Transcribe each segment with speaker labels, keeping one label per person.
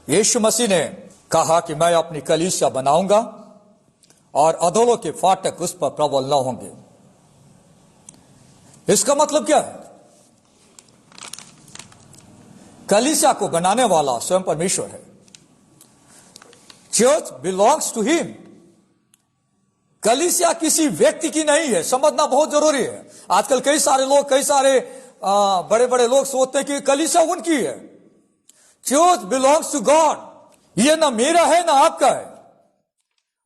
Speaker 1: यीशु मसीह ने कहा कि मैं अपनी कलीसिया बनाऊंगा और अधोलों के फाटक उस पर प्रबल न होंगे। इसका मतलब क्या है? कलीसिया को बनाने वाला स्वयं परमेश्वर है। Church belongs to him. कलीसिया किसी व्यक्ति की नहीं है, समझना बहुत जरूरी है। आजकल कई सारे लोग, कई सारे बड़े बड़े लोग सोचते हैं कि कलीसिया उनकी है। Church belongs to God. यह ना मेरा है ना आपका है,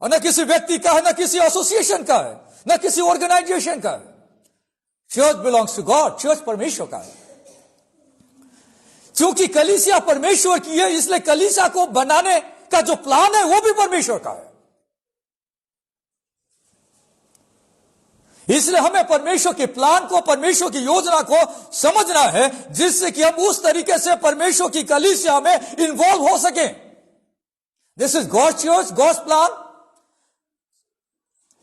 Speaker 1: और न किसी व्यक्ति का है, न किसी एसोसिएशन का है, न किसी ऑर्गेनाइजेशन का है। Church belongs to God. Church परमेश्वर का है। क्योंकि कलीसिया परमेश्वर की है, इसलिए कलीसिया को बनाने का जो प्लान है वो भी परमेश्वर का है। इसलिए हमें परमेश्वर के प्लान को, परमेश्वर की योजना को समझना है, जिससे कि हम उस तरीके से परमेश्वर की कलीसिया में इन्वॉल्व हो सके। This is God church, God's plan.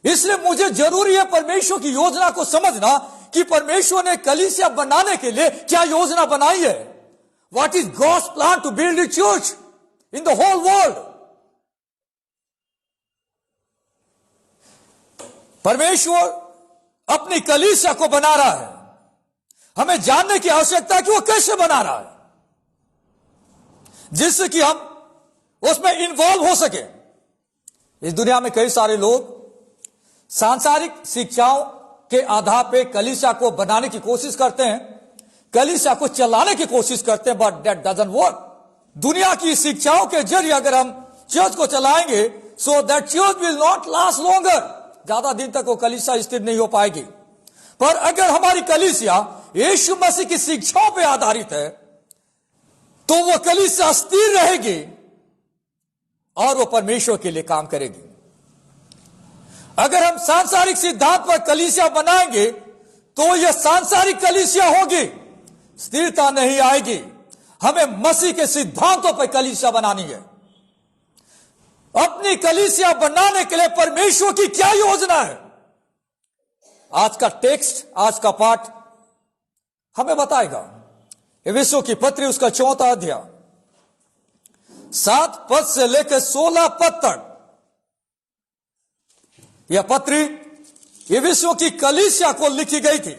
Speaker 1: इसलिए मुझे जरूरी है परमेश्वर की योजना को समझना कि परमेश्वर ने कलीसिया बनाने के लिए क्या योजना बनाई है। What is God's plan to build a church in the whole world. परमेश्वर अपनी कलीसिया को बना रहा है। हमें जानने की आवश्यकता है कि वो कैसे बना रहा है, जिससे कि हम उसमें इन्वॉल्व हो सके। इस दुनिया में कई सारे लोग सांसारिक शिक्षाओं के आधार पे कलीसिया को बनाने की कोशिश करते हैं, कलीसिया को चलाने की कोशिश करते हैं, बट दैट डजंट वर्क। दुनिया की शिक्षाओं के जरिए अगर हम चर्च को चलाएंगे, so that church will not last longer. ज्यादा दिन तक वो कलीसिया स्थिर नहीं हो पाएगी। पर अगर हमारी कलीसिया यीशु मसीह की शिक्षाओं पर आधारित है, तो वो कलीसिया स्थिर रहेगी और वो परमेश्वर के लिए काम करेगी। अगर हम सांसारिक सिद्धांत पर कलीसिया बनाएंगे, तो यह सांसारिक कलीसिया होगी, स्थिरता नहीं आएगी। हमें मसीह के सिद्धांतों पर कलीसिया बनानी है। अपनी कलीसिया बनाने के लिए परमेश्वर की क्या योजना है? आज का टेक्स्ट, आज का पाठ हमें बताएगा। इफिसियों की पत्री, उसका 4वां अध्याय 7 पद से लेकर 16 पद तक। यह पत्री इफिसियों की कलीसिया को लिखी गई थी,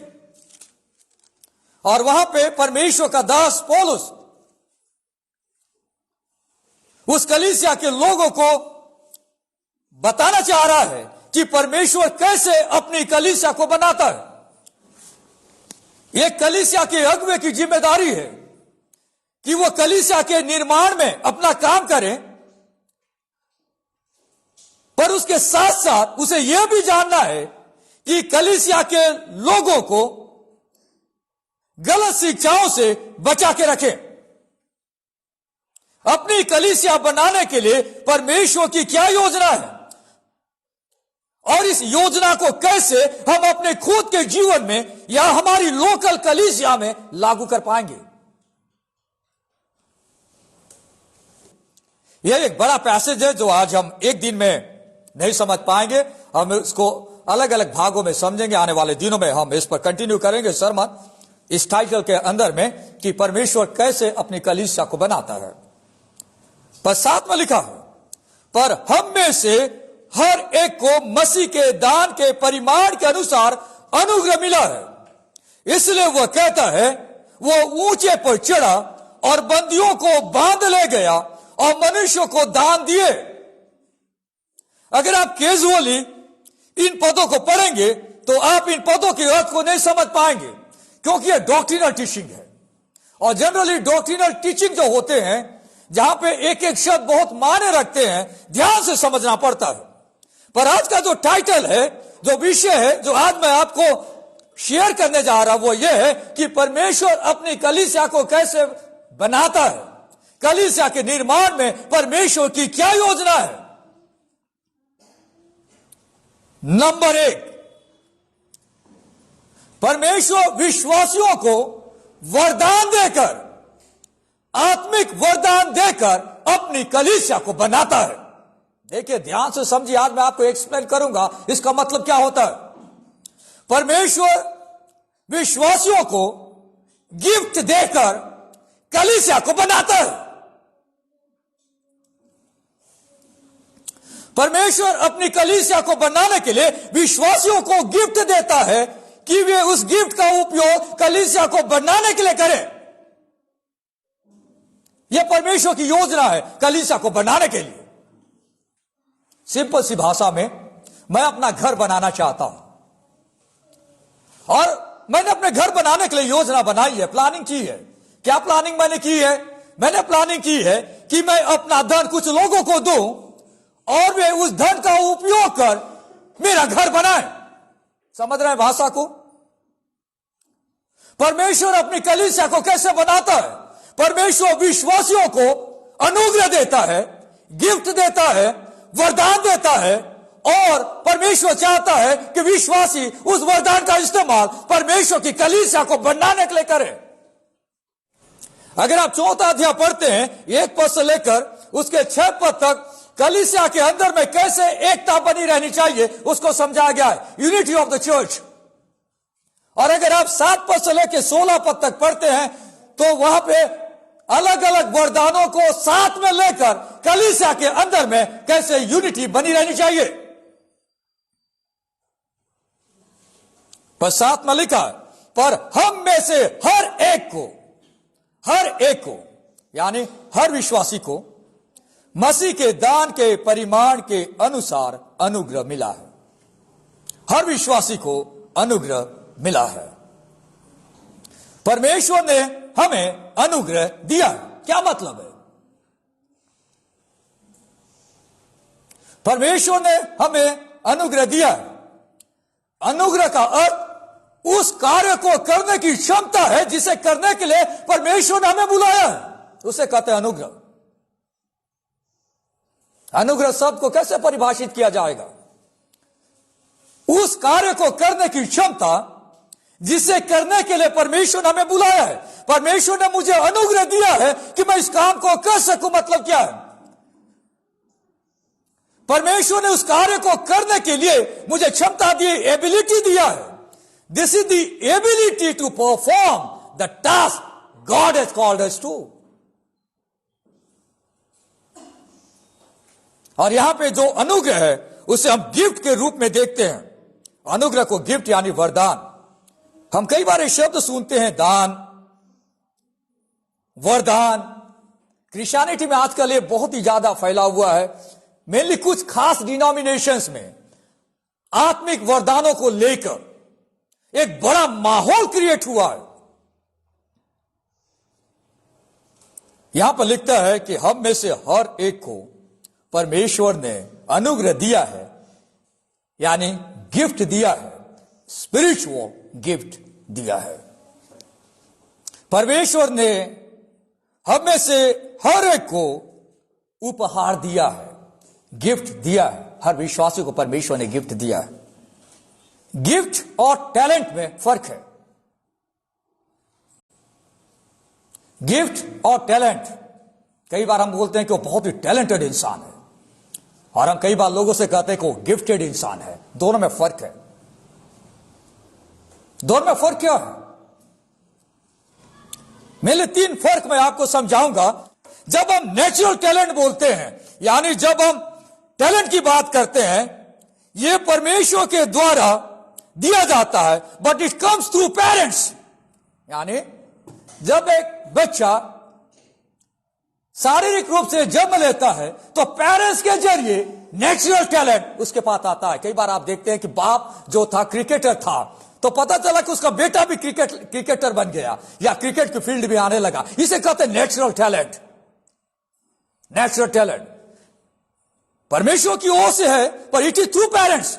Speaker 1: और वहां पे परमेश्वर का दास पौलुस उस कलीसिया के लोगों को बताना चाह रहा है कि परमेश्वर कैसे अपनी कलीसिया को बनाता है। यह कलीसिया के अगुवे की जिम्मेदारी है कि वो कलीसिया के निर्माण में अपना काम करें, पर उसके साथ साथ उसे यह भी जानना है कि कलीसिया के लोगों को गलत शिक्षाओं से बचा के रखें। अपनी कलीसिया बनाने के लिए परमेश्वर की क्या योजना है, और इस योजना को कैसे हम अपने खुद के जीवन में या हमारी लोकल कलीसिया में लागू कर पाएंगे। यह एक बड़ा पैसेज है जो आज हम एक दिन में नहीं समझ पाएंगे। हम इसको अलग अलग भागों में समझेंगे। आने वाले दिनों में हम इस पर कंटिन्यू करेंगे सरमन, इस टाइटल के अंदर में, कि परमेश्वर कैसे अपनी कलीसिया को बनाता है। पर 7 में लिखा है, पर हम में से हर एक को मसीह के दान के परिमाण के अनुसार अनुग्रह मिला है। इसलिए वह कहता है, वो ऊंचे पर चढ़ा और बंदियों को बांध ले गया और मनुष्यों को दान दिए। अगर आप कैजुअली इन पदों को पढ़ेंगे तो आप इन पदों के अर्थ को नहीं समझ पाएंगे, क्योंकि यह डॉक्ट्रिनल टीचिंग है। और जनरली डॉक्ट्रिनल टीचिंग जो होते हैं, जहां पे एक एक शब्द बहुत मायने रखते हैं, ध्यान से समझना पड़ता है। पर आज का जो टाइटल है, जो विषय है, जो आज मैं आपको शेयर करने जा रहा हूं, वो ये है कि परमेश्वर अपनी कलीसिया को कैसे बनाता है। कलीसिया के निर्माण में परमेश्वर की क्या योजना है। नंबर 1, परमेश्वर विश्वासियों को वरदान देकर, आत्मिक वरदान देकर अपनी कलीसिया को बनाता है। देखिए, ध्यान से समझिए, आज मैं आपको एक्सप्लेन करूंगा इसका मतलब क्या होता है। परमेश्वर विश्वासियों को गिफ्ट देकर कलीसिया को बनाता है। परमेश्वर अपनी कलीसिया को बनाने के लिए विश्वासियों को गिफ्ट देता है कि वे उस गिफ्ट का उपयोग कलीसिया को बनाने के लिए करें। यह परमेश्वर की योजना है कलीसिया को बनाने के लिए। सिंपल सी भाषा में, मैं अपना घर बनाना चाहता हूं और मैंने अपने घर बनाने के लिए योजना बनाई है, प्लानिंग की है। क्या प्लानिंग मैंने की है? मैंने प्लानिंग की है कि मैं अपना धन कुछ लोगों को दूं और वे उस धन का उपयोग कर मेरा घर बनाए। समझ रहे हैं भाषा को? परमेश्वर अपनी कलीसिया को कैसे बनाता है? परमेश्वर विश्वासियों को अनुग्रह देता है, गिफ्ट देता है, वरदान देता है और परमेश्वर चाहता है कि विश्वासी उस वरदान का इस्तेमाल परमेश्वर की कलीसिया को बनाने के लिए करे। अगर आप 4वां अध्याय पढ़ते हैं 1 पद से लेकर उसके 6 पद तक, कलीसिया के अंदर में कैसे एकता बनी रहनी चाहिए उसको समझाया गया है, यूनिटी ऑफ द चर्च। और अगर आप 7 पद से लेकर 16 पद तक पढ़ते हैं तो वहां पे अलग अलग वरदानों को साथ में लेकर कलीसिया के अंदर में कैसे यूनिटी बनी रहनी चाहिए। पर 7 में लिखा है, पर हम में से हर एक को यानी हर विश्वासी को मसीह के दान के परिमाण के अनुसार अनुग्रह मिला है। हर विश्वासी को अनुग्रह मिला है। परमेश्वर ने हमें अनुग्रह दिया है। क्या मतलब है? परमेश्वर ने हमें अनुग्रह दिया है। अनुग्रह का अर्थ उस कार्य को करने की क्षमता है जिसे करने के लिए परमेश्वर ने हमें बुलाया है, उसे कहते हैं अनुग्रह। अनुग्रह शब्द को कैसे परिभाषित किया जाएगा? उस कार्य को करने की क्षमता जिसे करने के लिए परमेश्वर ने हमें बुलाया है। परमेश्वर ने मुझे अनुग्रह दिया है कि मैं इस काम को कर सकूं। मतलब क्या है? परमेश्वर ने उस कार्य को करने के लिए मुझे क्षमता दी, एबिलिटी दिया है। This is the ability to perform the task God has called us to. और यहां पे जो अनुग्रह है उसे हम गिफ्ट के रूप में देखते हैं। अनुग्रह को गिफ्ट यानी वरदान। हम कई बार ये शब्द सुनते हैं, दान, वरदान। क्रिश्चियनिटी में आजकल ये बहुत ही ज्यादा फैला हुआ है। मेनली कुछ खास डिनोमिनेशंस में आत्मिक वरदानों को लेकर एक बड़ा माहौल क्रिएट हुआ है। यहां पर लिखता है कि हम में से हर एक को परमेश्वर ने अनुग्रह दिया है, यानी गिफ्ट दिया है, स्पिरिचुअल गिफ्ट दिया है। परमेश्वर ने हम में से हर एक को उपहार दिया है, गिफ्ट दिया है। हर विश्वासी को परमेश्वर ने गिफ्ट दिया है। गिफ्ट और टैलेंट में फर्क है। गिफ्ट और टैलेंट, कई बार हम बोलते हैं कि वो बहुत ही टैलेंटेड इंसान है और हम कई बार लोगों से कहते हैं कि वो गिफ्टेड इंसान है। दोनों में फर्क है। दोनों में फर्क क्या है? मेरे 3 फर्क मैं आपको समझाऊंगा। जब हम नेचुरल टैलेंट बोलते हैं, यानी जब हम टैलेंट की बात करते हैं, यह परमेश्वर के द्वारा दिया जाता है, but it comes through parents. यानी जब एक बच्चा शारीरिक रूप से जन्म लेता है तो पेरेंट्स के जरिए नेचुरल टैलेंट उसके पास आता है। कई बार आप देखते हैं कि बाप जो था क्रिकेटर था, तो पता चला कि उसका बेटा भी क्रिकेटर बन गया या क्रिकेट की फील्ड में आने लगा। इसे कहते हैं नेचुरल टैलेंट। नेचुरल टैलेंट परमेश्वर की ओर से है, पर it is through parents.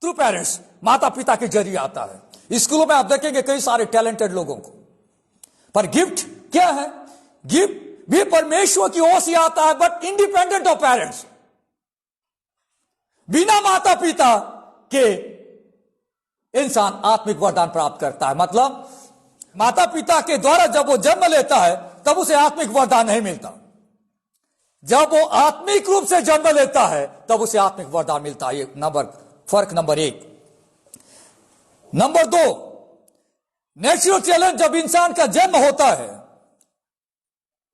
Speaker 1: Through parents, माता पिता के जरिए आता है। स्कूलों में आप देखेंगे कई सारे टैलेंटेड लोगों को। पर गिफ्ट क्या है? गिफ्ट भी परमेश्वर की ओर से आता है, बट इंडिपेंडेंट ऑफ पेरेंट्स। बिना माता पिता के इंसान आत्मिक वरदान प्राप्त करता है। मतलब माता पिता के द्वारा जब वो जन्म लेता है तब उसे आत्मिक वरदान नहीं मिलता। जब वो आत्मिक रूप से जन्म लेता है तब उसे आत्मिक वरदान मिलता है। ये फर्क नंबर 1। नंबर 2, नेचुरल टैलेंट जब इंसान का जन्म होता है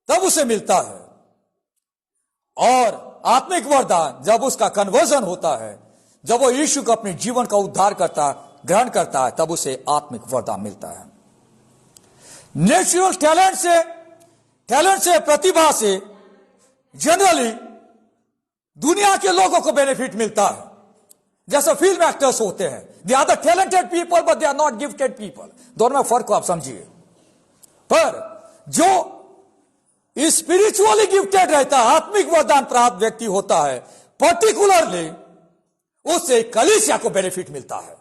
Speaker 1: तब उसे मिलता है, और आत्मिक वरदान जब उसका कन्वर्जन होता है, जब वो यीशु को अपने जीवन का उद्धार करता, ग्रहण करता है, तब उसे आत्मिक वरदान मिलता है। नेचुरल टैलेंट से प्रतिभा से जनरली दुनिया के लोगों को बेनिफिट मिलता है। जैसे फिल्म एक्टर्स होते हैं, they are the talented people but they are not gifted people. दोनों में फर्क को आप समझिए। पर जो स्पिरिचुअली गिफ्टेड रहता है, आत्मिक वरदान प्राप्त व्यक्ति होता है, पर्टिकुलरली उससे कलीसिया को बेनिफिट मिलता है।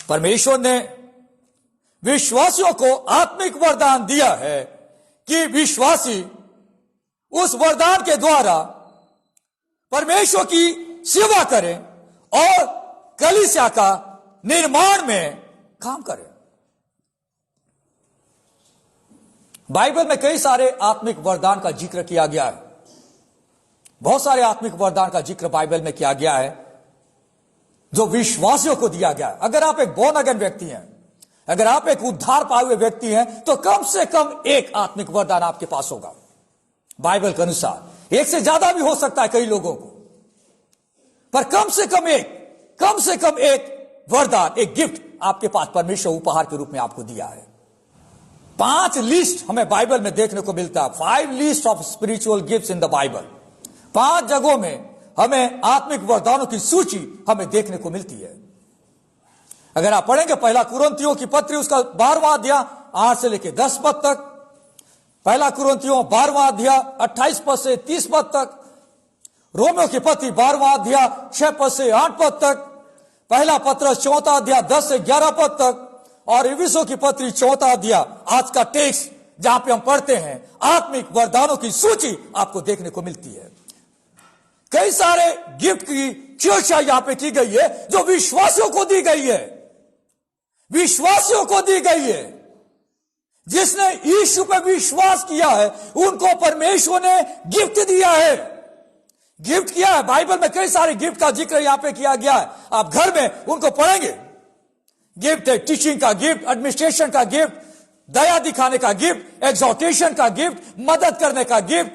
Speaker 1: परमेश्वर ने विश्वासियों को आत्मिक वरदान दिया है कि विश्वासी उस वरदान के द्वारा परमेश्वर की सेवा करें और कलीसिया का निर्माण में काम करें। बाइबल में कई सारे आत्मिक वरदान का जिक्र किया गया है। बहुत सारे आत्मिक वरदान का जिक्र बाइबल में किया गया है जो विश्वासियों को दिया गया है। अगर आप एक बोर्न अगेन व्यक्ति हैं, अगर आप एक उद्धार पाए हुए व्यक्ति हैं, तो कम से कम एक आत्मिक वरदान आपके पास होगा बाइबल के अनुसार। एक से ज्यादा भी हो सकता है कई लोगों को, पर कम से कम एक वरदान, एक गिफ्ट आपके पास परमेश्वर उपहार के रूप में आपको दिया है। 5 लिस्ट हमें बाइबल में देखने को मिलता है। 5 list of spiritual gifts in the Bible. 5 जगहों में हमें आत्मिक वरदानों की सूची हमें देखने को मिलती है। अगर आप पढ़ेंगे पहला कुरिन्थियों की पत्री, उसका 12वां अध्याय 8 से लेकर 10 पद तक, पहला कुरिन्थियों 12वां अध्याय 28 पद से 30 पद तक, रोमियों की पत्री 12वां अध्याय 6 पद से 8 पद तक, पहला पत्रस 4 अध्याय 10 से 11 पद तक, और इफिसियों की पत्री 4 अध्याय, आज का टेक्स्ट जहां पे हम पढ़ते हैं, आत्मिक वरदानों की सूची आपको देखने को मिलती है। कई सारे गिफ्ट की चर्चा यहां पे की गई है जो विश्वासियों को दी गई है। विश्वासियों को दी गई है। जिसने यीशु पर विश्वास किया है उनको परमेश्वर ने गिफ्ट दिया है, गिफ्ट किया है। बाइबल में कई सारे गिफ्ट का जिक्र यहां पे किया गया है। आप घर में उनको पढ़ेंगे। गिफ्ट है टीचिंग का गिफ्ट, एडमिनिस्ट्रेशन का गिफ्ट, दया दिखाने का गिफ्ट, एग्जॉर्टेशन का गिफ्ट, मदद करने का गिफ्ट,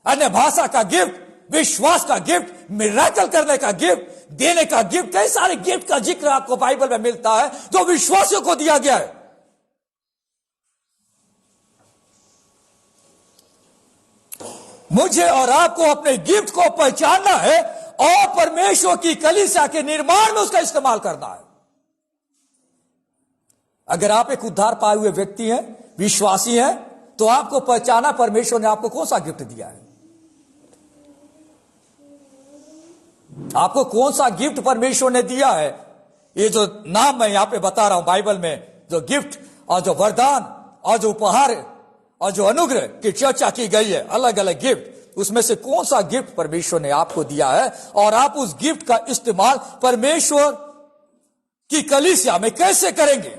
Speaker 1: अन्य भाषा का गिफ्ट, विश्वास का गिफ्ट, मिरेकल करने का गिफ्ट, देने का गिफ्ट। कई सारे गिफ्ट का जिक्र आपको बाइबल में मिलता है जो विश्वासियों को दिया गया है। मुझे और आपको अपने गिफ्ट को पहचानना है और परमेश्वर की कलीसिया के निर्माण में उसका इस्तेमाल करना है। अगर आप एक उद्धार पाए हुए व्यक्ति हैं, विश्वासी हैं, तो आपको पहचाना परमेश्वर ने आपको कौन सा गिफ्ट दिया है। आपको कौन सा गिफ्ट परमेश्वर ने दिया है। ये जो नाम मैं यहां पे बता रहा हूं बाइबल में, जो गिफ्ट और जो वरदान और जो उपहार और जो अनुग्रह की चर्चा की गई है, अलग अलग गिफ्ट, उसमें से कौन सा गिफ्ट परमेश्वर ने आपको दिया है और आप उस गिफ्ट का इस्तेमाल परमेश्वर की कलीसिया में कैसे करेंगे।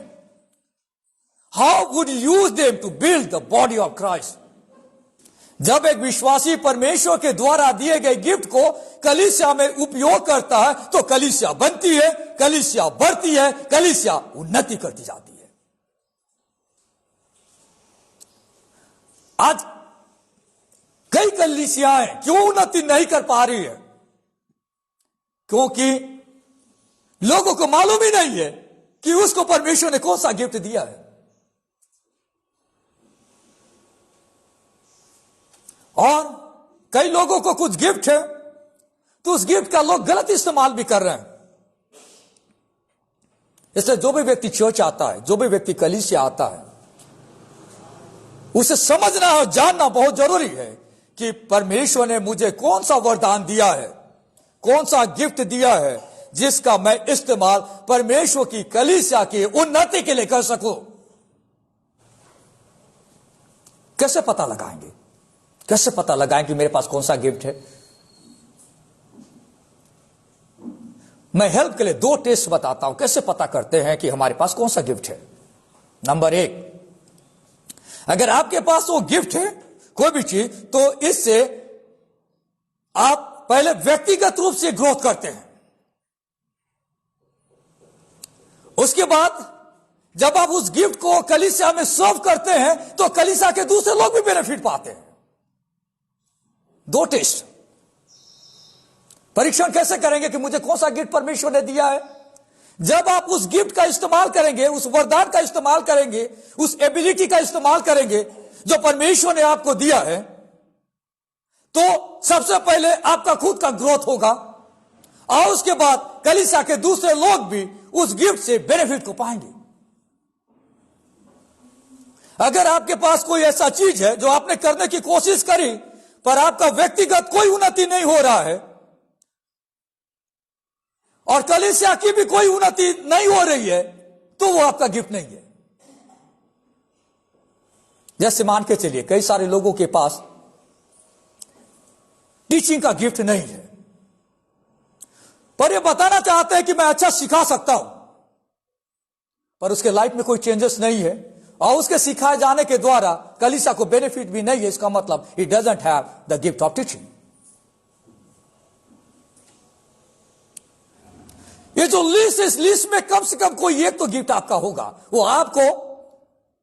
Speaker 1: How would you use them to build the body of Christ. जब एक विश्वासी परमेश्वर के द्वारा दिए गए गिफ्ट को कलीसिया में उपयोग करता है तो कलीसिया बनती है, कलीसिया बढ़ती है, कलीसिया उन्नति करती जाती है। आज कई कलीसियाएं क्यों उन्नति नहीं कर पा रही है? क्योंकि लोगों को मालूम ही नहीं है कि उसको परमेश्वर ने कौन सा गिफ्ट दिया है। और कई लोगों को कुछ गिफ्ट है तो उस गिफ्ट का लोग गलत इस्तेमाल भी कर रहे हैं। इसलिए जो भी व्यक्ति चर्च आता है, जो भी व्यक्ति कलीसिया आता है, उसे समझना और जानना बहुत जरूरी है कि परमेश्वर ने मुझे कौन सा वरदान दिया है, कौन सा गिफ्ट दिया है जिसका मैं इस्तेमाल परमेश्वर की कलीसिया की उन्नति के लिए कर सकूं। कैसे पता लगाएंगे? कैसे पता लगाएं कि मेरे पास कौन सा गिफ्ट है? मैं हेल्प के लिए 2 टेस्ट बताता हूं कैसे पता करते हैं कि हमारे पास कौन सा गिफ्ट है। नंबर 1, अगर आपके पास वो गिफ्ट है कोई भी चीज, तो इससे आप पहले व्यक्तिगत रूप से ग्रोथ करते हैं। उसके बाद जब आप उस गिफ्ट को कलीसिया में सर्व करते हैं तो कलीसिया के दूसरे लोग भी बेनिफिट पाते हैं। दो टेस्ट। परीक्षण कैसे करेंगे कि मुझे कौन सा गिफ्ट परमेश्वर ने दिया है? जब आप उस गिफ्ट का इस्तेमाल करेंगे, उस वरदान का इस्तेमाल करेंगे, उस एबिलिटी का इस्तेमाल करेंगे जो परमेश्वर ने आपको दिया है, तो सबसे पहले आपका खुद का ग्रोथ होगा और उसके बाद कलीसिया के दूसरे लोग भी उस गिफ्ट से बेनिफिट को पाएंगे। अगर आपके पास कोई ऐसा चीज है जो आपने करने की कोशिश करी पर आपका व्यक्तिगत कोई उन्नति नहीं हो रहा है और कलीसिया की भी कोई उन्नति नहीं हो रही है, तो वो आपका गिफ्ट नहीं है। जैसे मान के चलिए कई सारे लोगों के पास टीचिंग का गिफ्ट नहीं है, पर ये बताना चाहते हैं कि मैं अच्छा सिखा सकता हूं, पर उसके लाइफ में कोई चेंजेस नहीं है और उसके सिखाए जाने के द्वारा कलीसिया को बेनिफिट भी नहीं है। इसका मतलब he doesn't have the gift of teaching. ये जो लिस्ट, इस लिस्ट में कम से कम कोई एक तो गिफ्ट आपका होगा। वो आपको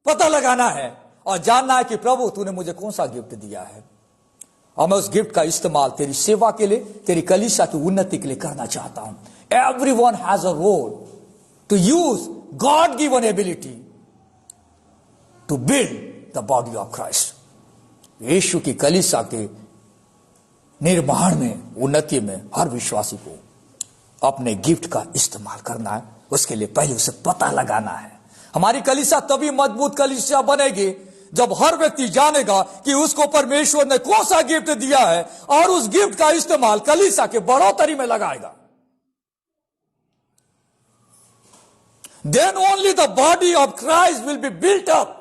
Speaker 1: पता लगाना है और जानना है कि प्रभु तूने मुझे कौन सा गिफ्ट दिया है और मैं उस गिफ्ट का इस्तेमाल तेरी सेवा के लिए, तेरी कलीसिया की उन्नति के लिए करना चाहता हूं। Everyone has a role to use God given ability to build the body of Christ. यीशु की कलीसिया के निर्माण में, उन्नति में हर विश्वासी को अपने गिफ्ट का इस्तेमाल करना है। उसके लिए पहले उसे पता लगाना है। हमारी कलीसिया तभी मजबूत कलीसिया बनेगी जब हर व्यक्ति जानेगा कि उसको परमेश्वर ने कौन सा गिफ्ट दिया है और उस गिफ्ट का इस्तेमाल कलीसिया के बढ़ोतरी में लगाएगा। Then only the body of Christ will be built up।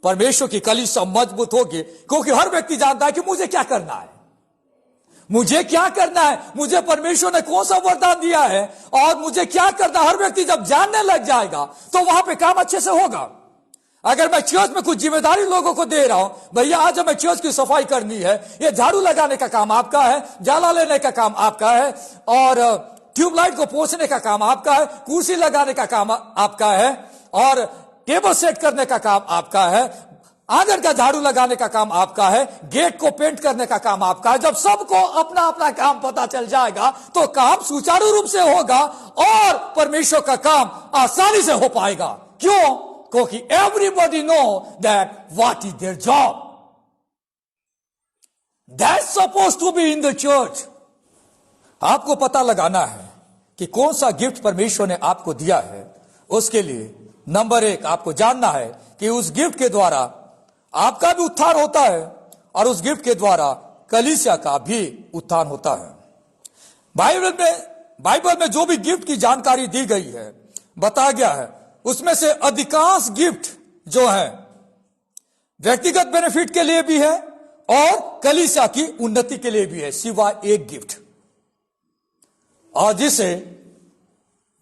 Speaker 1: परमेश्वर की कलीसिया मजबूत होगी क्योंकि हर व्यक्ति जानता है कि मुझे क्या करना है, मुझे क्या करना है, मुझे परमेश्वर ने कौन सा वरदान दिया है और मुझे क्या करना है। हर व्यक्ति जब जानने लग जाएगा तो वहां पे काम अच्छे से होगा। अगर मैं चर्च में कुछ जिम्मेदारी लोगों को दे रहा हूं, भैया आज हमें चर्च की सफाई करनी है, ये झाड़ू लगाने का काम आपका है, जाला लेने का काम आपका है और ट्यूबलाइट को पोंछने का काम आपका है, कुर्सी लगाने का काम आपका है और टेबल सेट करने का काम आपका है, आंगन का झाड़ू लगाने का काम आपका है, गेट को पेंट करने का काम आपका है। जब सबको अपना अपना काम पता चल जाएगा तो काम सुचारू रूप से होगा और परमेश्वर का काम आसानी से हो पाएगा। क्यों? क्योंकि everybody know that what is their job. That's supposed to be in the church. आपको पता लगाना है कि कौन सा गिफ्ट परमेश्वर ने आपको दिया है। उसके लिए नंबर एक आपको जानना है कि उस गिफ्ट के द्वारा आपका भी उत्थान होता है और उस गिफ्ट के द्वारा कलीसिया का भी उत्थान होता है। बाइबल में जो भी गिफ्ट की जानकारी दी गई है, बताया गया है, उसमें से अधिकांश गिफ्ट जो है व्यक्तिगत बेनिफिट के लिए भी है और कलीसिया की उन्नति के लिए भी है, सिवाय एक गिफ्ट, और जिसे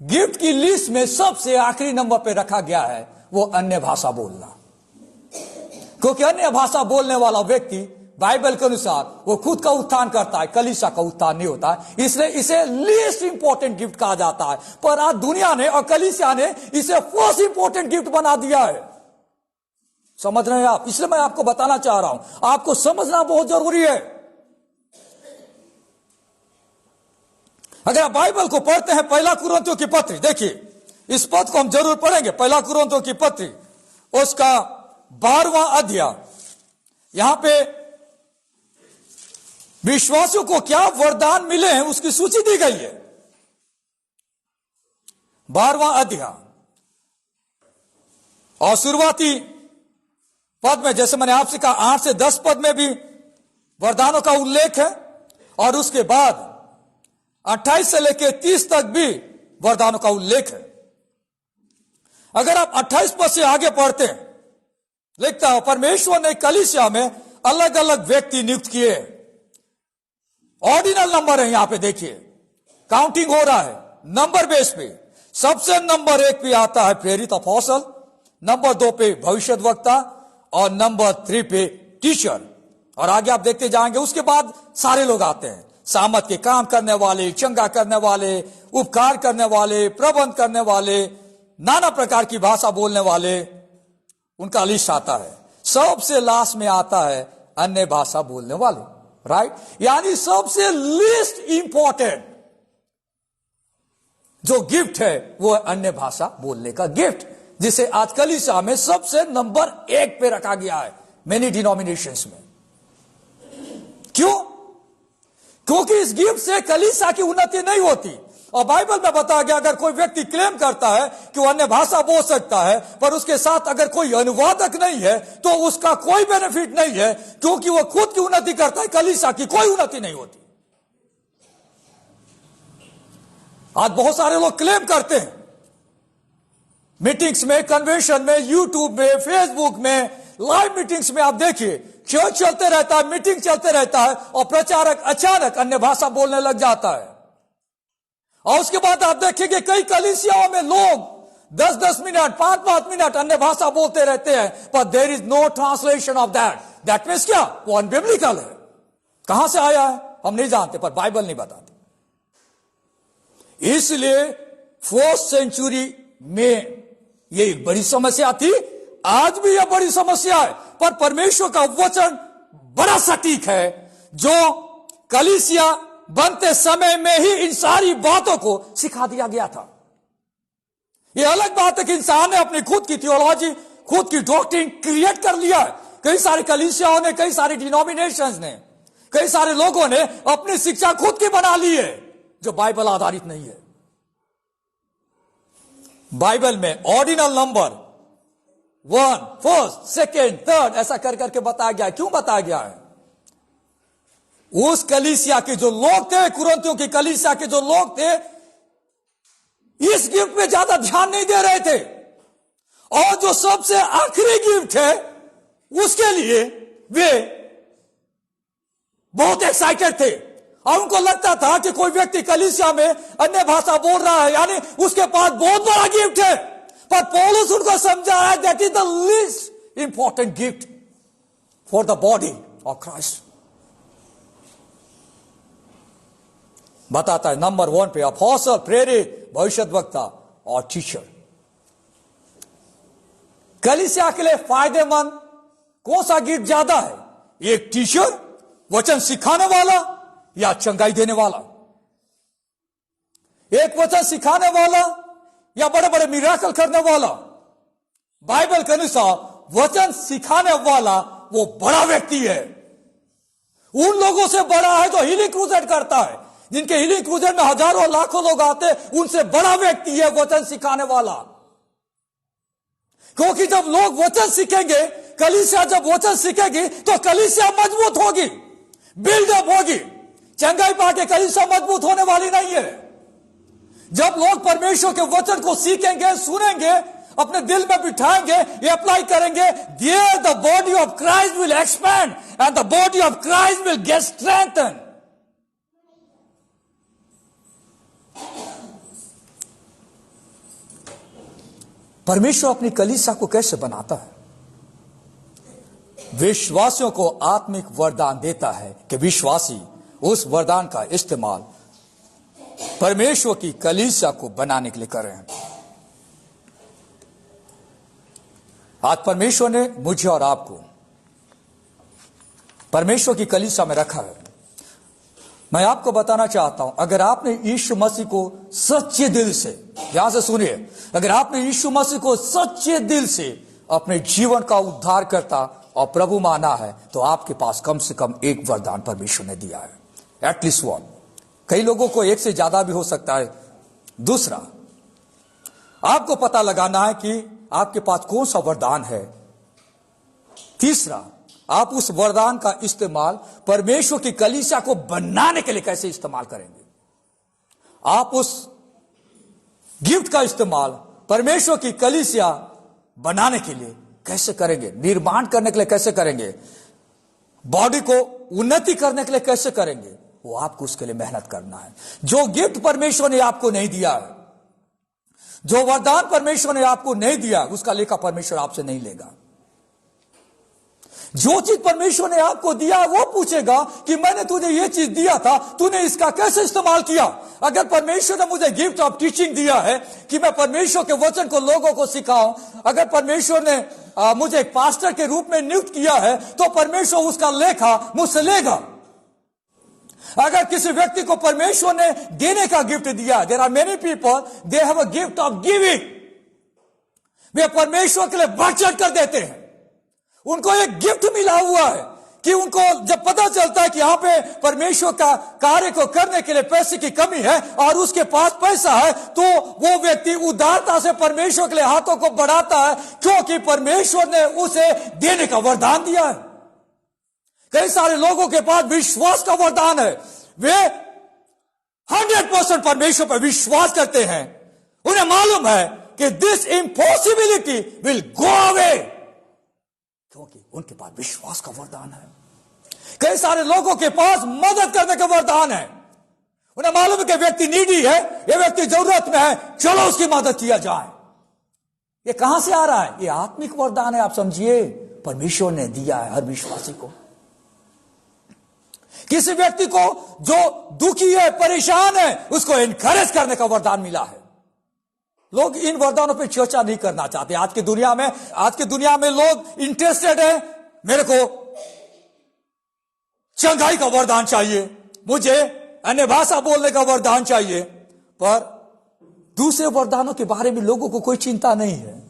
Speaker 1: गिफ्ट की लिस्ट में सबसे आखिरी नंबर पर रखा गया है वो अन्य भाषा बोलना। क्योंकि अन्य भाषा बोलने वाला व्यक्ति बाइबल के अनुसार वो खुद का उत्थान करता है, कलीसिया का उत्थान नहीं होता है, इसलिए इसे लीस्ट इंपॉर्टेंट गिफ्ट कहा जाता है। पर आज दुनिया ने और कलीसिया ने इसे फर्स्ट इंपॉर्टेंट गिफ्ट बना दिया है। समझ रहे हैं आप? इसलिए मैं आपको बताना चाह रहा हूं, आपको समझना बहुत जरूरी है। अगर आप बाइबल को पढ़ते हैं, पहला कुरिन्थियों की पत्री, देखिए इस पद को हम जरूर पढ़ेंगे। पहला कुरिन्थियों की पत्री उसका 12वां अध्याय, यहां पे विश्वासियों को क्या वरदान मिले हैं उसकी सूची दी गई है। 12वां अध्याय और शुरुआती पद में, जैसे मैंने आपसे कहा, 8 से 10 पद में भी वरदानों का उल्लेख है और उसके बाद 28 से लेकर 30 तक भी वरदानों का उल्लेख है। अगर आप 28 पद से आगे पढ़ते हैं, लिखता है परमेश्वर ने कलीसिया में अलग अलग व्यक्ति नियुक्त किए। ऑर्डिनल नंबर है, यहां पे देखिए काउंटिंग हो रहा है नंबर बेस पे। सबसे नंबर 1 पे आता है प्रेरित अपोस्तल, नंबर 2 पे भविष्यद्वक्ता और नंबर 3 पे टीचर। और आगे आप देखते जाएंगे, उसके बाद सारे लोग आते हैं, सामत के काम करने वाले, चंगा करने वाले, उपकार करने वाले, प्रबंध करने वाले, नाना प्रकार की भाषा बोलने वाले, उनका लिस्ट आता है। सबसे लास्ट में आता है अन्य भाषा बोलने वाले, राइट। यानी सबसे लीस्ट इंपॉर्टेंट जो गिफ्ट है वो है अन्य भाषा बोलने का गिफ्ट, जिसे आज कलीसिया में सबसे नंबर 1 पे रखा गया है मेनी डिनोमिनेशंस में। क्यों? क्योंकि इस गिफ्ट से कलीसिया की उन्नति नहीं होती। और बाइबल में बताया गया अगर कोई व्यक्ति क्लेम करता है कि वो अन्य भाषा बोल सकता है, पर उसके साथ अगर कोई अनुवादक नहीं है तो उसका कोई बेनिफिट नहीं है, क्योंकि वो खुद की उन्नति करता है, कलीसिया की कोई उन्नति नहीं होती। आज बहुत सारे लोग क्लेम करते हैं मीटिंग्स में, कन्वेंशन में, यूट्यूब में, फेसबुक में, लाइव मीटिंग्स में आप देखिए चर्च चलते रहता है, मीटिंग चलते रहता है और प्रचारक अचानक अन्य भाषा बोलने लग जाता है। और उसके बाद आप देखेंगे कई कलीसियाओं में लोग 10-10 मिनट, 5-5 मिनट अन्य भाषा बोलते रहते हैं, पर there is no translation of that. That means क्या? वो अनबिब्लिकल है। कहां से आया है हम नहीं जानते, पर बाइबल नहीं बताती। इसलिए 4th सेंचुरी में ये एक बड़ी समस्या थी, आज भी यह बड़ी समस्या है, पर परमेश्वर का वचन बड़ा सटीक है, जो कलीसिया बनते समय में ही इन सारी बातों को सिखा दिया गया था। यह अलग बात है कि इंसान ने अपनी खुद की थियोलॉजी, खुद की डॉक्ट्रिन क्रिएट कर लिया है। कई सारी कलीसियाओं ने, कई सारी डिनोमिनेशंस ने, कई सारे लोगों ने अपनी शिक्षा खुद की बना ली है जो बाइबल आधारित नहीं है। बाइबल में ordinal number 1, 1st, 2nd, 3rd ऐसा कर करके बताया गया है। क्यों बताया गया है? उस कलीसिया के जो लोग थे, कुरिन्थियों की कलीसिया के जो लोग थे, इस गिफ्ट पे ज्यादा ध्यान नहीं दे रहे थे, और जो सबसे आखिरी गिफ्ट है उसके लिए वे बहुत एक्साइटेड थे। और उनको लगता था कि कोई व्यक्ति कलीसिया में अन्य भाषा बोल रहा है, यानी उसके पास बहुत बड़ा गिफ्ट है। पर पौलुस उनको समझा है that is the least important gift for the body of Christ. बताता है नंबर 1 पे अपोस्टल, प्रेरित, भविष्यद्वक्ता और टीचर। कलीसिया के लिए फायदेमंद कौन सा गिफ्ट ज्यादा है? एक टीचर, वचन सिखाने वाला, या चंगाई देने वाला? एक वचन सिखाने वाला या बड़े बड़े मिराकल करने वाला? बाइबल के अनुसार वचन सिखाने वाला वो बड़ा व्यक्ति है। उन लोगों से बड़ा है जो हीलिंग क्रूसेड करता है, जिनके हीलिंग क्रूसेड में हजारों लाखों लोग आते, उनसे बड़ा व्यक्ति है वचन सिखाने वाला। क्योंकि जब लोग वचन सीखेंगे, कलीसिया जब वचन सीखेगी तो कलीसिया मजबूत होगी, बिल्डअप होगी। चंगाई पाके कलीसिया मजबूत होने वाली नहीं है। जब लोग परमेश्वर के वचन को सीखेंगे, सुनेंगे, अपने दिल में बिठाएंगे, ये अप्लाई करेंगे, there the body of Christ will expand and the body of Christ will get strengthen. परमेश्वर अपनी कलीसिया को कैसे बनाता है? विश्वासियों को आत्मिक वरदान देता है कि विश्वासी उस वरदान का इस्तेमाल परमेश्वर की कलीसिया को बनाने के लिए कर रहे हैं। आज परमेश्वर ने मुझे और आपको परमेश्वर की कलीसिया में रखा है। मैं आपको बताना चाहता हूं, अगर आपने यीशु मसीह को सच्चे दिल से, ध्यान से सुनिए, अगर आपने यीशु मसीह को सच्चे दिल से अपने जीवन का उद्धार करता और प्रभु माना है, तो आपके पास कम से कम एक वरदान परमेश्वर ने दिया है, एटलीस्ट वन। कई लोगों को एक से ज्यादा भी हो सकता है। दूसरा, आपको पता लगाना है कि आपके पास कौन सा वरदान है। तीसरा, आप उस वरदान का इस्तेमाल परमेश्वर की कलीसिया को बनाने के लिए कैसे इस्तेमाल करेंगे। आप उस गिफ्ट का इस्तेमाल परमेश्वर की कलीसिया बनाने के लिए कैसे करेंगे, निर्माण करने के लिए कैसे करेंगे, बॉडी को उन्नति करने के लिए कैसे करेंगे, वो आपको उसके लिए मेहनत करना है। जो गिफ्ट परमेश्वर ने आपको नहीं दिया है, जो वरदान परमेश्वर ने आपको नहीं दिया, उसका लेखा परमेश्वर आपसे नहीं लेगा। जो चीज परमेश्वर ने आपको दिया वो पूछेगा कि मैंने तुझे ये चीज दिया था, तूने इसका कैसे इस्तेमाल किया। अगर परमेश्वर ने मुझे गिफ्ट ऑफ टीचिंग दिया है कि मैं परमेश्वर के वचन को लोगों को सिखाऊं, अगर परमेश्वर ने मुझे एक पास्टर के रूप में नियुक्त किया है, तो परमेश्वर उसका लेखा मुझसे लेगा। अगर किसी व्यक्ति को परमेश्वर ने देने का गिफ्ट दिया, there are many people they have a gift of giving, वे परमेश्वर के लिए बढ़ चढ़ कर देते हैं। उनको एक गिफ्ट मिला हुआ है कि उनको जब पता चलता है कि यहां पे परमेश्वर का कार्य को करने के लिए पैसे की कमी है और उसके पास पैसा है, तो वो व्यक्ति उदारता से परमेश्वर के लिए हाथों को बढ़ाता है, क्योंकि परमेश्वर ने उसे देने का वरदान दिया है। कई सारे लोगों के पास विश्वास का वरदान है, वे 100% परमेश्वर पर विश्वास करते हैं। उन्हें मालूम है कि this impossibility will go away, क्योंकि उनके पास विश्वास का वरदान है। कई सारे लोगों के पास मदद करने का वरदान है। उन्हें मालूम है कि व्यक्ति नीडी है, ये व्यक्ति जरूरत में है, चलो उसकी मदद किया जाए। ये कहां से आ रहा है? ये आत्मिक वरदान है, आप समझिए, परमेश्वर ने दिया है हर विश्वासी को। किसी व्यक्ति को जो दुखी है, परेशान है, उसको एनकरेज करने का वरदान मिला है। लोग इन वरदानों पे चर्चा नहीं करना चाहते। आज की दुनिया में लोग इंटरेस्टेड है, मेरे को चंगाई का वरदान चाहिए, मुझे अन्य भाषा बोलने का वरदान चाहिए, पर दूसरे वरदानों के बारे में लोगों को कोई चिंता नहीं है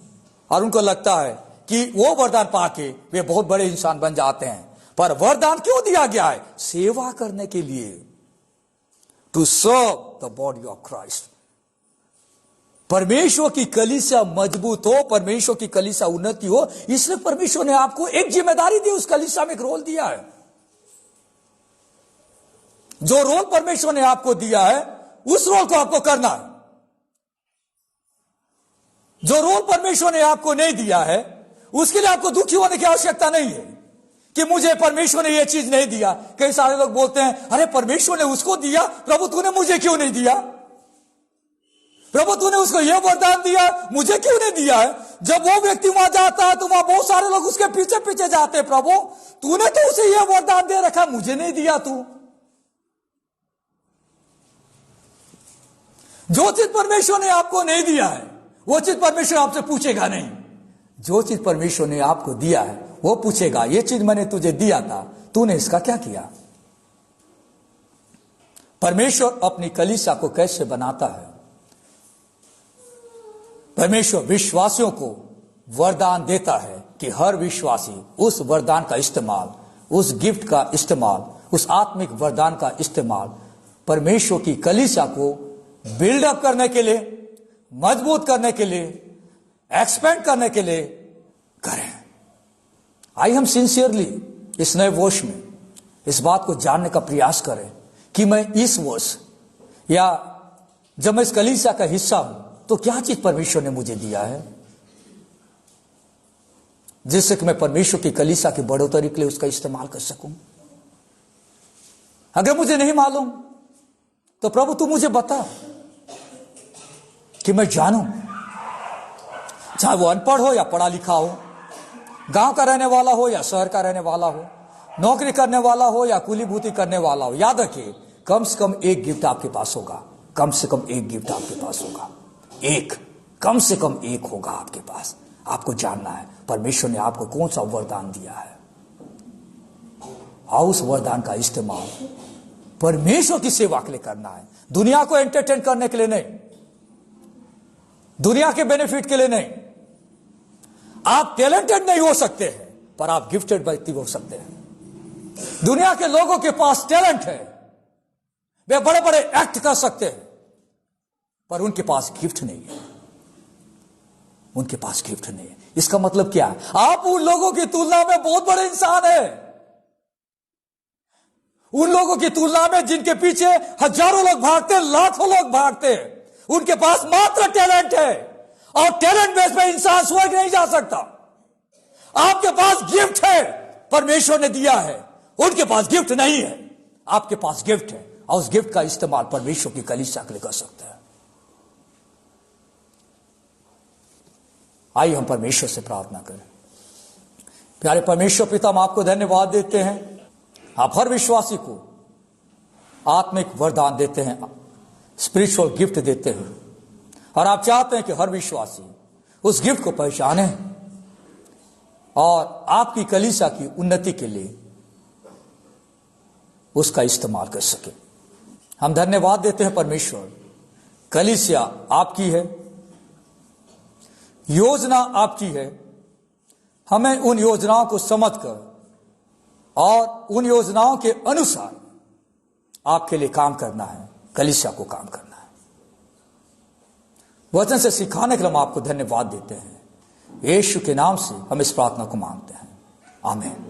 Speaker 1: और उनको लगता है कि वो वरदान पाके वे बहुत बड़े इंसान बन जाते हैं। पर वरदान क्यों दिया गया है? सेवा करने के लिए, to serve the body of Christ. परमेश्वर की कलीसिया मजबूत हो, परमेश्वर की कलीसिया उन्नति हो, इसलिए परमेश्वर ने आपको एक जिम्मेदारी दी, उस कलीसिया में एक रोल दिया है। जो रोल परमेश्वर ने आपको दिया है, उस रोल को आपको करना है। जो रोल परमेश्वर ने आपको नहीं दिया है, उसके लिए आपको दुखी होने की आवश्यकता नहीं है कि मुझे परमेश्वर ने यह चीज नहीं दिया। कई सारे लोग बोलते हैं, अरे परमेश्वर ने उसको दिया, प्रभु तूने मुझे क्यों नहीं दिया? प्रभु तूने उसको यह वरदान दिया, मुझे क्यों नहीं दिया है? जब वो व्यक्ति वहां जाता है तो वहां बहुत सारे लोग उसके पीछे पीछे जाते हैं, प्रभु तूने तो उसे यह वरदान दे रखा, मुझे नहीं दिया तू। जो चीज परमेश्वर ने आपको नहीं दिया है, वो चीज परमेश्वर आपसे पूछेगा नहीं। जो चीज परमेश्वर ने आपको दिया है, वो पूछेगा, ये चीज मैंने तुझे दिया था, तूने इसका क्या किया? परमेश्वर अपनी कलीसिया को कैसे बनाता है? परमेश्वर विश्वासियों को वरदान देता है कि हर विश्वासी उस वरदान का इस्तेमाल, उस गिफ्ट का इस्तेमाल, उस आत्मिक वरदान का इस्तेमाल परमेश्वर की कलीसिया को बिल्डअप करने के लिए, मजबूत करने के लिए, एक्सपेंड करने के लिए करें। आई हम सिंसियरली इस नए वर्ष में इस बात को जानने का प्रयास करें कि मैं इस वर्ष या जब मैं इस कलीसिया का हिस्सा हूं, तो क्या चीज परमेश्वर ने मुझे दिया है जिससे कि मैं परमेश्वर की कलीसिया की बढ़ोतरी के लिए उसका इस्तेमाल कर सकूं। अगर मुझे नहीं मालूम तो प्रभु तू मुझे बता कि मैं जानूं, चाहे वो अनपढ़ हो या पढ़ा लिखा हो, गांव का रहने वाला हो या शहर का रहने वाला हो, नौकरी करने वाला हो या कुली भूती करने वाला हो। याद रखिए, कम से कम एक गिफ्ट आपके पास होगा, कम से कम एक गिफ्ट आपके पास होगा, एक, कम से कम एक होगा आपके पास। आपको जानना है परमेश्वर ने आपको कौन सा वरदान दिया है, और उस वरदान का इस्तेमाल परमेश्वर की सेवा के लिए करना है। दुनिया को एंटरटेन करने के लिए नहीं, दुनिया के बेनिफिट के लिए नहीं। आप टैलेंटेड नहीं हो सकते हैं, पर आप गिफ्टेड व्यक्ति हो सकते हैं। दुनिया के लोगों के पास टैलेंट है, वे बड़े बड़े एक्ट कर सकते हैं, पर उनके पास गिफ्ट नहीं है, उनके पास गिफ्ट नहीं है। इसका मतलब क्या है? आप उन लोगों की तुलना में बहुत बड़े इंसान हैं। उन लोगों की तुलना में जिनके पीछे हजारों लोग भागते हैं, लाखों लोग भागते हैं, उनके पास मात्र टैलेंट है, और टैलेंट बेस पे इंसान स्वर्ग नहीं जा सकता। आपके पास गिफ्ट है, परमेश्वर ने दिया है, उनके पास गिफ्ट नहीं है। आपके पास गिफ्ट है, और उस गिफ्ट का इस्तेमाल परमेश्वर की कलीसिया के लिए कर सकते हैं। आइए हम परमेश्वर से प्रार्थना करें। प्यारे परमेश्वर पिता, हम आपको धन्यवाद देते हैं। आप हर विश्वासी को आत्मिक वरदान देते हैं, स्पिरिचुअल गिफ्ट देते हैं, और आप चाहते हैं कि हर विश्वासी उस गिफ्ट को पहचाने, और आपकी कलीसिया की उन्नति के लिए उसका इस्तेमाल कर सके। हम धन्यवाद देते हैं परमेश्वर, कलीसिया आपकी है, योजना आपकी है। हमें उन योजनाओं को समझकर और उन योजनाओं के अनुसार आपके लिए काम करना है, कलीसिया को काम करना है। वचन से सिखाने के लिए हम आपको धन्यवाद देते हैं। यीशु के नाम से हम इस प्रार्थना को मांगते हैं, आमीन।